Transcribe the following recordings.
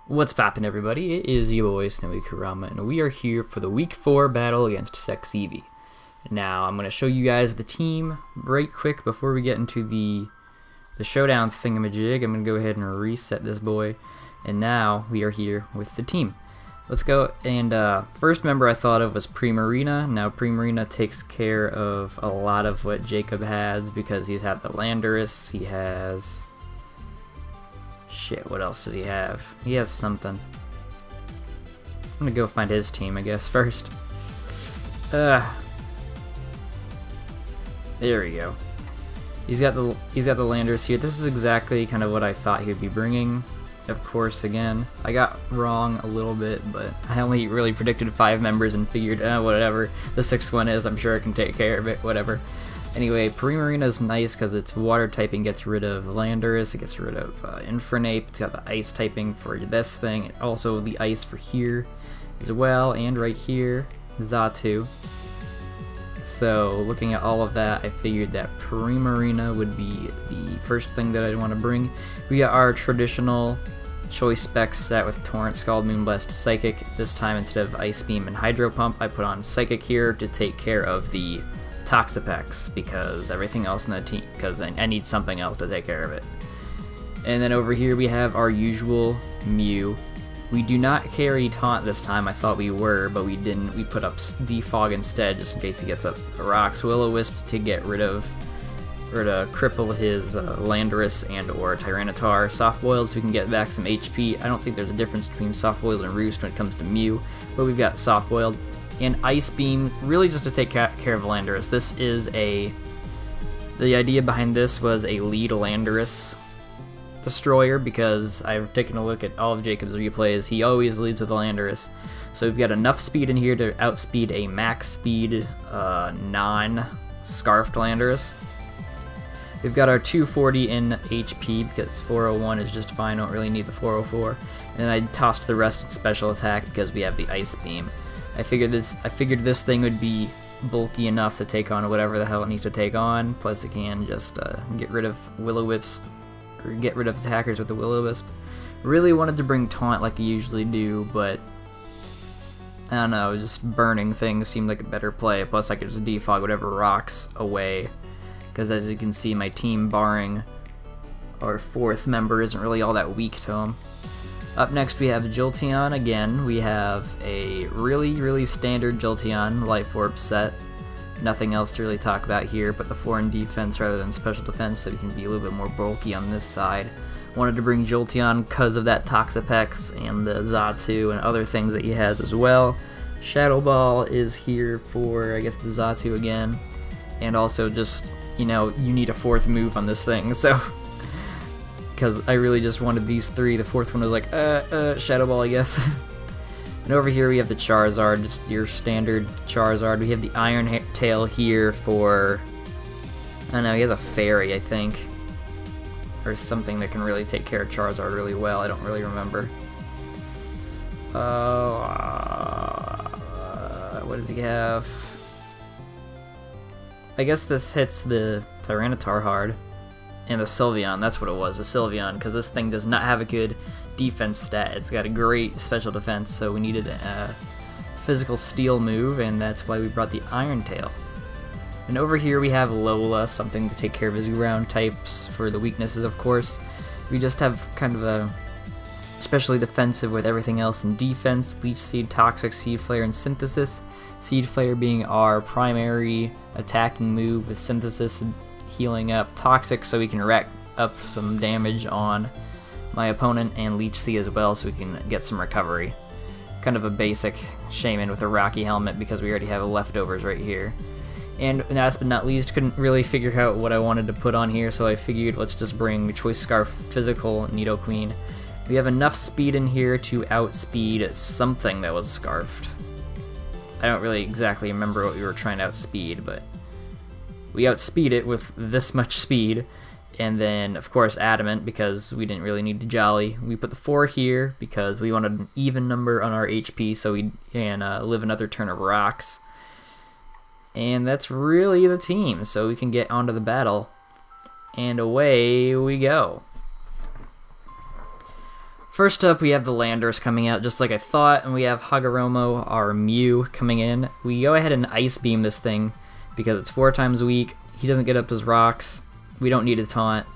What's poppin', everybody? It is your boy SnowyKurama, and we are here for the Week 4 battle against Sexeevee. Now, I'm going to show you guys the team right quick before we get into the showdown thingamajig. I'm going to go ahead and reset this boy, and now we are here with the team. Let's go, and first member I thought of was Primarina. Now, Primarina takes care of a lot of what Jacob has because he's had the Landorus, he has... Shit, what else does he have? He has something. I'm gonna go find his team, I guess, first. There we go. He's got the Landers here. This is exactly kind of what I thought he would be bringing. Of course, again, I got wrong a little bit, but I only really predicted 5 members and figured, whatever the 6th one is, I'm sure I can take care of it, whatever. Anyway, Primarina is nice because its water typing gets rid of Landorus, it gets rid of Infernape, it's got the ice typing for this thing, and also the ice for here as well, and right here, Xatu. So, looking at all of that, I figured that Primarina would be the first thing that I'd want to bring. We got our traditional choice specs set with Torrent, Scald, Moonblast, Psychic. This time, instead of Ice Beam and Hydro Pump, I put on Psychic here to take care of the Toxapex, because everything else in the team, because I need something else to take care of it. And then over here we have our usual Mew. We do not carry Taunt this time. I thought we were, but we didn't. We put up Defog instead, just in case he gets up rocks. Will-O-Wisp to get rid of, or to cripple his Landorus and or Tyranitar. Soft-Boiled so we can get back some HP. I don't think there's a difference between Soft-Boiled and Roost when it comes to Mew, but we've got Soft-Boiled. And Ice Beam, really just to take care of Landorus. This is the idea behind this was a lead Landorus destroyer, because I've taken a look at all of Jacob's replays. He always leads with Landorus. So we've got enough speed in here to outspeed a max speed non-scarfed Landorus. We've got our 240 in HP because 401 is just fine, don't really need the 404. And then I tossed the rest in special attack because we have the Ice Beam. I figured this thing would be bulky enough to take on whatever the hell it needs to take on. Plus, it can just get rid of Will-O-Wisp, or get rid of attackers with the Will-O-Wisp. Really wanted to bring Taunt like I usually do, but I don't know, just burning things seemed like a better play. Plus, I could just defog whatever rocks away, because as you can see, my team, barring our 4th member, isn't really all that weak to him. Up next we have Jolteon again. We have a really standard Jolteon Life Orb set. Nothing else to really talk about here, but the 4 in defense rather than special defense, so we can be a little bit more bulky on this side. Wanted to bring Jolteon because of that Toxapex and the Xatu and other things that he has as well. Shadow Ball is here for, I guess, the Xatu again. And also just, you know, you need a 4th move on this thing, so... because I really just wanted these 3. The 4th one was like, Shadow Ball, I guess. And over here we have the Charizard, just your standard Charizard. We have the Iron Tail here for, I don't know, he has a Fairy, I think. Or something that can really take care of Charizard really well, I don't really remember. What does he have? I guess this hits the Tyranitar hard. And the Sylveon, that's what it was, the Sylveon, because this thing does not have a good defense stat. It's got a great special defense, so we needed a physical steel move, and that's why we brought the Iron Tail. And over here we have Lola, something to take care of his ground types for the weaknesses, of course. We just have kind of a especially defensive with everything else in defense. Leech Seed, Toxic, Seed Flare, and Synthesis. Seed Flare being our primary attacking move, with Synthesis healing up Toxic so we can rack up some damage on my opponent, and Leech Seed as well so we can get some recovery. Kind of a basic Shaman with a Rocky Helmet because we already have leftovers right here. And last but not least, couldn't really figure out what I wanted to put on here, so I figured let's just bring Choice Scarf Physical Nidoqueen. We have enough speed in here to outspeed something that was scarfed. I don't really exactly remember what we were trying to outspeed, but we outspeed it with this much speed. And then, of course, Adamant, because we didn't really need to Jolly. We put the 4 here because we wanted an even number on our HP so we can live another turn of rocks. And that's really the team, so we can get onto the battle. And away we go. First up, we have the Landers coming out just like I thought, and we have Hagoromo, our Mew, coming in. We go ahead and Ice Beam this thing because it's 4 times weak. He doesn't get up his rocks. We don't need a taunt.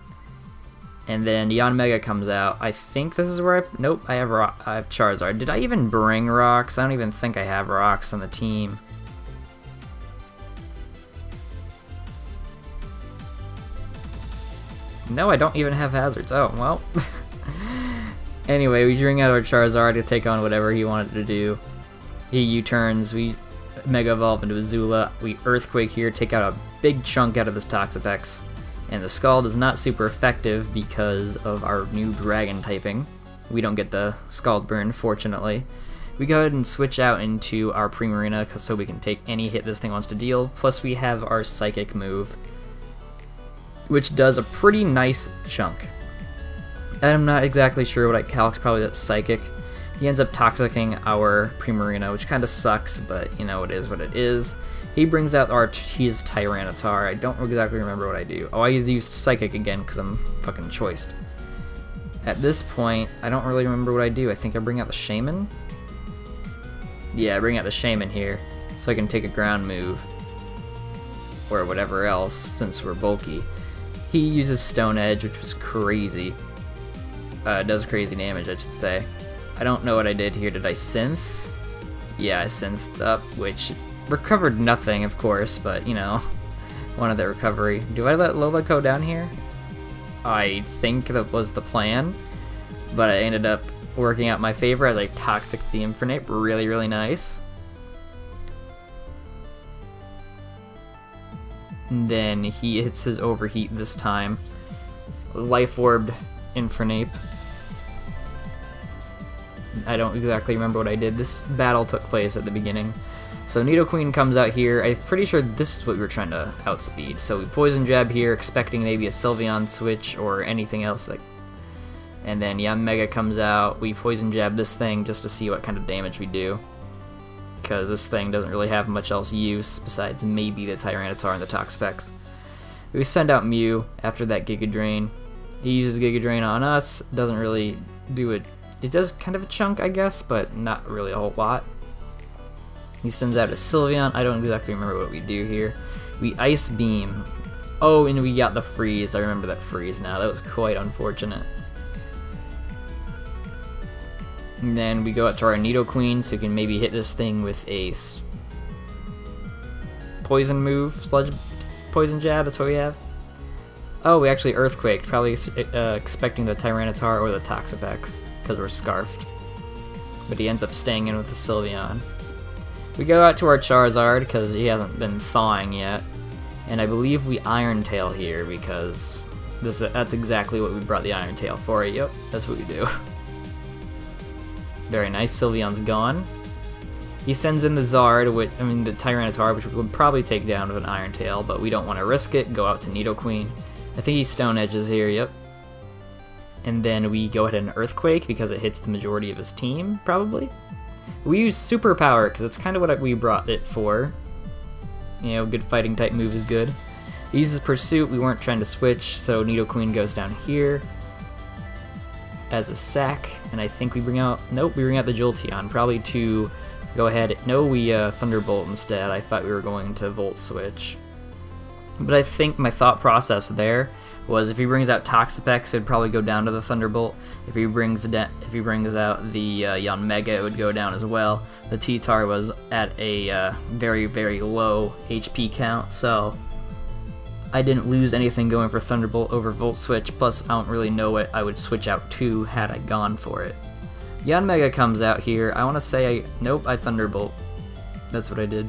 And then Yanmega comes out. I think this is where nope, I have Charizard. Did I even bring rocks? I don't even think I have rocks on the team. No, I don't even have hazards. Oh, well. Anyway, we bring out our Charizard to take on whatever he wanted to do. He U-turns, we Mega Evolve into Azula, we Earthquake here, take out a big chunk out of this Toxapex. And the Scald is not super effective because of our new Dragon typing. We don't get the Scald burn, fortunately. We go ahead and switch out into our Primarina so we can take any hit this thing wants to deal. Plus we have our Psychic move, which does a pretty nice chunk. I'm not exactly sure what I calc, probably that's Psychic. He ends up Toxicking our Primarina, which kind of sucks, but you know, it is what it is. He brings out his Tyranitar. I don't exactly remember what I do. Oh, I used Psychic again because I'm fucking choiced. At this point, I don't really remember what I do. I think I bring out the Shaman? Yeah, I bring out the Shaman here so I can take a ground move. Or whatever else, since we're bulky. He uses Stone Edge, which was crazy. It does crazy damage, I should say. I don't know what I did here. Did I synth? Yeah, I synthed up, which recovered nothing, of course, but, you know, wanted the recovery. Do I let Lola go down here? I think that was the plan, but it ended up working out in my favor as I Toxic the Infernape. Really, really nice. And then he hits his Overheat this time. Life Orbed Infernape. I don't exactly remember what I did. This battle took place at the beginning. So Nidoqueen comes out here. I'm pretty sure this is what we were trying to outspeed. So we Poison Jab here, expecting maybe a Sylveon switch or anything else. And then Yanmega comes out. We Poison Jab this thing just to see what kind of damage we do. Because this thing doesn't really have much else use besides maybe the Tyranitar and the Toxapex. We send out Mew after that Giga Drain. He uses Giga Drain on us. Doesn't really do it. It does kind of a chunk, I guess, but not really a whole lot. He sends out a Sylveon. I don't exactly remember what we do here. We Ice Beam. Oh, and we got the Freeze. I remember that Freeze now. That was quite unfortunate. And then we go out to our Nidoqueen, so we can maybe hit this thing with a Poison move, Sludge Poison Jab. That's what we have. Oh, we actually Earthquaked, probably expecting the Tyranitar or the Toxapex, because we're Scarfed. But he ends up staying in with the Sylveon. We go out to our Charizard, because he hasn't been thawing yet. And I believe we Iron Tail here, because that's exactly what we brought the Iron Tail for. Yep, that's what we do. Very nice, Sylveon's gone. He sends in the Zard, the Tyranitar, which we would probably take down with an Iron Tail, but we don't want to risk it. Go out to Nidoqueen. I think he Stone Edges here, yep. And then we go ahead and Earthquake because it hits the majority of his team, probably. We use Superpower because it's kind of what we brought it for. You know, good fighting type move is good. He uses Pursuit, we weren't trying to switch, so Nidoqueen goes down here as a sack, and I think we bring out, nope, we bring out the Jolteon, probably to go ahead, no, we Thunderbolt instead. I thought we were going to Volt Switch. But I think my thought process there was if he brings out Toxapex, it'd probably go down to the Thunderbolt. If he brings out the Yanmega, it would go down as well. The T-Tar was at a very, very low HP count, so I didn't lose anything going for Thunderbolt over Volt Switch, plus I don't really know what I would switch out to had I gone for it. Yanmega comes out here. I want to say nope, I Thunderbolt. That's what I did.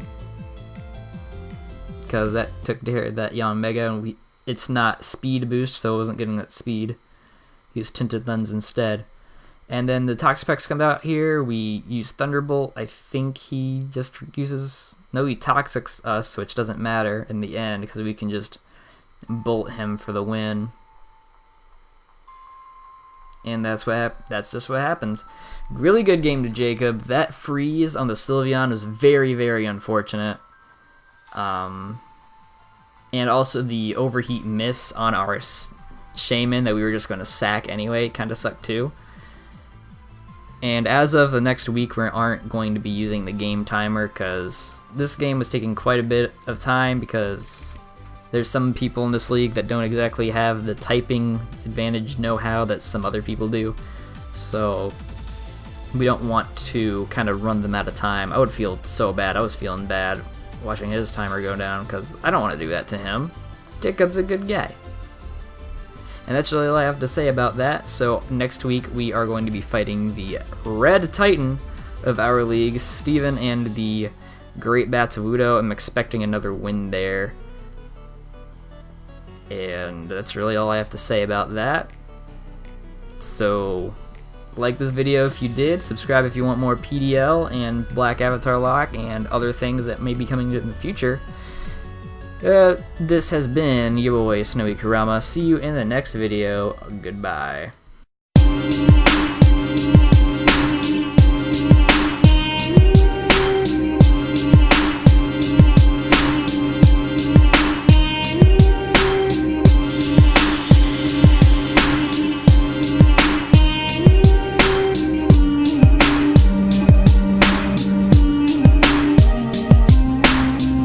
Because that took care of that Yanmega, and it's not speed boost, so I wasn't getting that speed. Use Tinted Lens instead. And then the Toxapex comes out here. We use Thunderbolt. I think he just uses... No, he Toxics us, which doesn't matter in the end, because we can just bolt him for the win. And that's just what happens. Really good game to Jacob. That freeze on the Sylveon was very, very unfortunate. And also the overheat miss on our Shaman that we were just going to sack anyway kind of sucked too. And as of the next week, we aren't going to be using the game timer because this game was taking quite a bit of time because there's some people in this league that don't exactly have the typing advantage know-how that some other people do. So we don't want to kind of run them out of time. I would feel so bad. I was feeling bad watching his timer go down because I don't want to do that to him. Jacob's a good guy. And that's really all I have to say about that. So next week we are going to be fighting the Red Titan of our league, Steven, and the Great Bats of Woodo. I'm expecting another win there. And that's really all I have to say about that. So like this video if you did, subscribe if you want more PDL and Black Avatar Lock and other things that may be coming in the future. This has been your boy SnowyKurama. See you in the next video. Goodbye.